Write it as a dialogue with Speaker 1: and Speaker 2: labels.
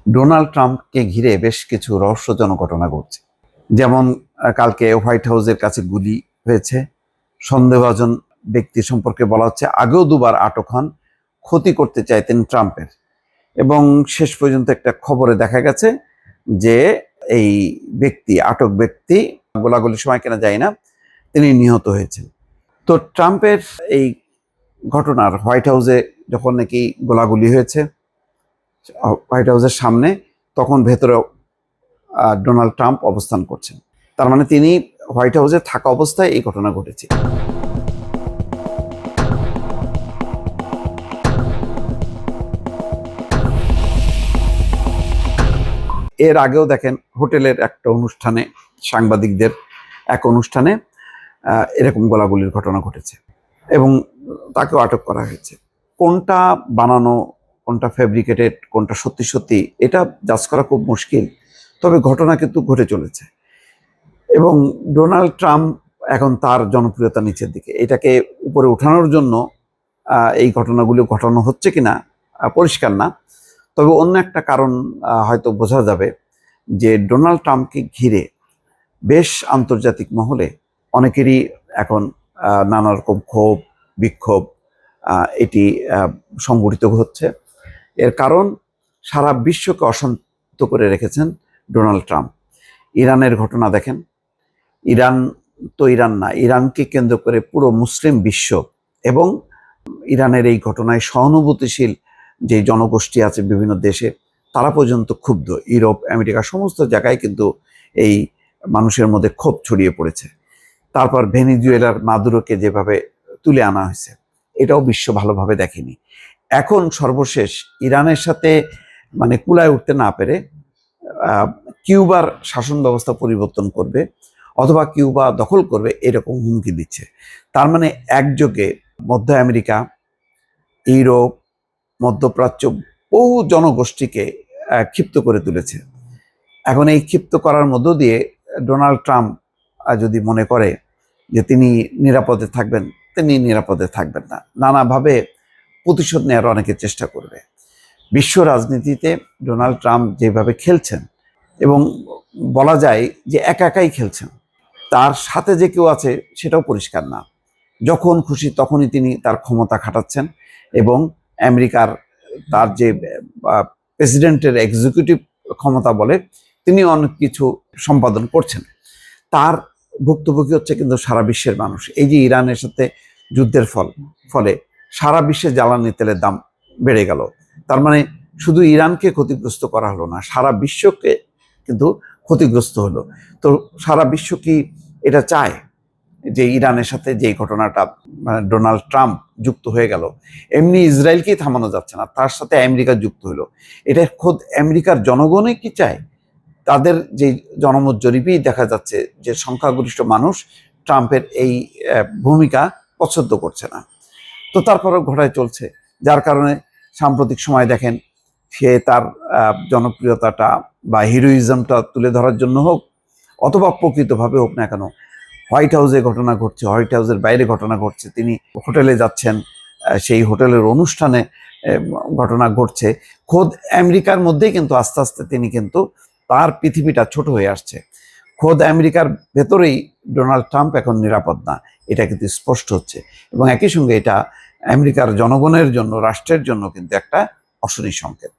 Speaker 1: Donald ট্রাম্পকে ঘিরে বেশ কিছু রহস্যজনক ঘটনা ঘটছে। যেমন কালকে হোয়াইট হাউসের কাছে গুলি হয়েছে। সন্দেহভাজন ব্যক্তি সম্পর্কে বলা হচ্ছে আগেও দুবার আটক হন, ক্ষতি করতে চাইতেন ট্রাম্পের। এবং শেষ পর্যন্ত একটা খবরে দেখা গেছে যে এই আটক ব্যক্তি গোলাগুলির সময় কেনা যায় না, তিনি নিহত হয়েছেন। তো ট্রাম্পের এই ঘটনার হোয়াইট হাউসে যখন নাকি গোলাগুলি হয়েছে হোয়াইট হাউসের সামনে, তখন ভেতরে ডোনাল্ড ট্রাম্প অবস্থান করছেন। তার মানে তিনি হোয়াইট হাউসে থাকা অবস্থায় এই ঘটনা ঘটেছে। এর আগেও দেখেন হোটেলের একটা অনুষ্ঠানে, সাংবাদিকদের এক অনুষ্ঠানে এরকম গোলাগুলির ঘটনা ঘটেছে এবং তাকেও আটক করা হয়েছে। কোনটা বানানো, কোনটা ফ্যাব্রিকেটেড, কোনটা সত্যি সত্যি, এটা জাজ করা খুব মুশকিল। তবে ঘটনা কিন্তু ঘটে চলেছে এবং ডোনাল্ড ট্রাম্প এখন তার জনপ্রিয়তা নিচের দিকে। এটাকে উপরে ওঠানোর জন্য এই ঘটনাগুলো ঘটানো হচ্ছে কিনা পরিষ্কার না। তবে অন্য একটা কারণ হয়তো বোঝা যাবে যে ডোনাল্ড ট্রাম্পকে ঘিরে বেশ আন্তর্জাতিক মহলে অনেকেরই এখন নানা রকম ক্ষোভ বিক্ষোভ এটি সংগঠিত হচ্ছে। এর কারণ সারা বিশ্বকে অশান্ত করে রেখেছেন ডোনাল্ড ট্রাম্প। ইরানের ঘটনা দেখেন, ইরান তো ইরান না, ইরানকে কেন্দ্র করে পুরো মুসলিম বিশ্ব এবং ইরানের এই ঘটনায় সহানুভূতিশীল যে জনগোষ্ঠী আছে বিভিন্ন দেশে, তারা পর্যন্ত ক্ষুব্ধ। ইউরোপ, আমেরিকা সমস্ত জায়গায় কিন্তু এই মানুষের মধ্যে ক্ষোভ ছড়িয়ে পড়েছে। তারপর ভেনিজুয়েলার মাদুরোকে যেভাবে তুলে আনা হয়েছে, এটাও বিশ্ব ভালোভাবে দেখেনি। এখন সর্বশেষ ইরানের সাথে মানে কুলায় উঠতে না পেরে কিউবার শাসন ব্যবস্থা পরিবর্তন করবে অথবা কিউবা দখল করবে, এরকম হুমকি দিচ্ছে। তার মানে একযোগে মধ্য আমেরিকা, ইউরোপ, মধ্যপ্রাচ্য বহু জনগোষ্ঠীকে ক্ষিপ্ত করে তুলেছে। এখন এই ক্ষিপ্ত করার মধ্য দিয়ে ডোনাল্ড ট্রাম্প যদি মনে করে যে তিনি নিরাপদে থাকবেন, তিনি নিরাপদে থাকবেন না। নানাভাবে প্রতিশোধ নেওয়ার অনেকে চেষ্টা করবে। বিশ্ব রাজনীতিতে ডোনাল্ড ট্রাম্প যেভাবে খেলছেন, এবং বলা যায় যে একা একাই খেলছেন, তার সাথে যে কেউ আছে সেটাও পরিষ্কার না। যখন খুশি তখনই তিনি তার ক্ষমতা খাটাচ্ছেন এবং আমেরিকার তার যে প্রেসিডেন্টের এক্সিকিউটিভ ক্ষমতা বলে, তিনি অনেক কিছু সম্পাদন করছেন। তার ভুক্তভোগী হচ্ছে কিন্তু সারা বিশ্বের মানুষ। এই যে ইরানের সাথে যুদ্ধের ফলে সারা বিশ্বে জ্বালানি তেলের দাম বেড়ে গেল। তার মানে শুধু ইরানকে ক্ষতিগ্রস্ত করা হলো না, সারা বিশ্বকে কিন্তু ক্ষতিগ্রস্ত হলো। তো সারা বিশ্ব কি এটা চায় যে ইরানের সাথে যে ঘটনাটা মানে ডোনাল্ড ট্রাম্প যুক্ত হয়ে গেল, এমনি ইসরায়েলকেই থামানো যাচ্ছে না, তার সাথে আমেরিকা যুক্ত হলো, এটা খোদ আমেরিকার জনগণই কি চায়? তাদের যে জনমত জরিপেই দেখা যাচ্ছে যে সংখ্যাগরিষ্ঠ মানুষ ট্রাম্পের এই ভূমিকা পছন্দ করছে না। তো তারপরেও ঘটায় চলছে, যার কারণে সাম্প্রতিক সময় দেখেন সে তার জনপ্রিয়তাটা বা হিরোইজমটা তুলে ধরার জন্য হোক অথবা প্রকৃতভাবে হোক না কেন, হোয়াইট হাউসে ঘটনা ঘটছে, হোয়াইট হাউসের বাইরে ঘটনা ঘটছে, তিনি হোটেলে যাচ্ছেন, সেই হোটেলের অনুষ্ঠানে ঘটনা ঘটছে, খোদ আমেরিকার মধ্যেই কিন্তু আস্তে আস্তে তিনি কিন্তু তার পৃথিবীটা ছোট হয়ে আসছে। খোদ আমেরিকার ভেতরেই ডোনাল্ড ট্রাম্প এখন নিরাপদ না, এটা কিন্তু স্পষ্ট হচ্ছে। এবং একই সঙ্গে এটা আমেরিকার জনগণের জন্য, রাষ্ট্রের জন্য কিন্তু একটা অশনি সংকেত।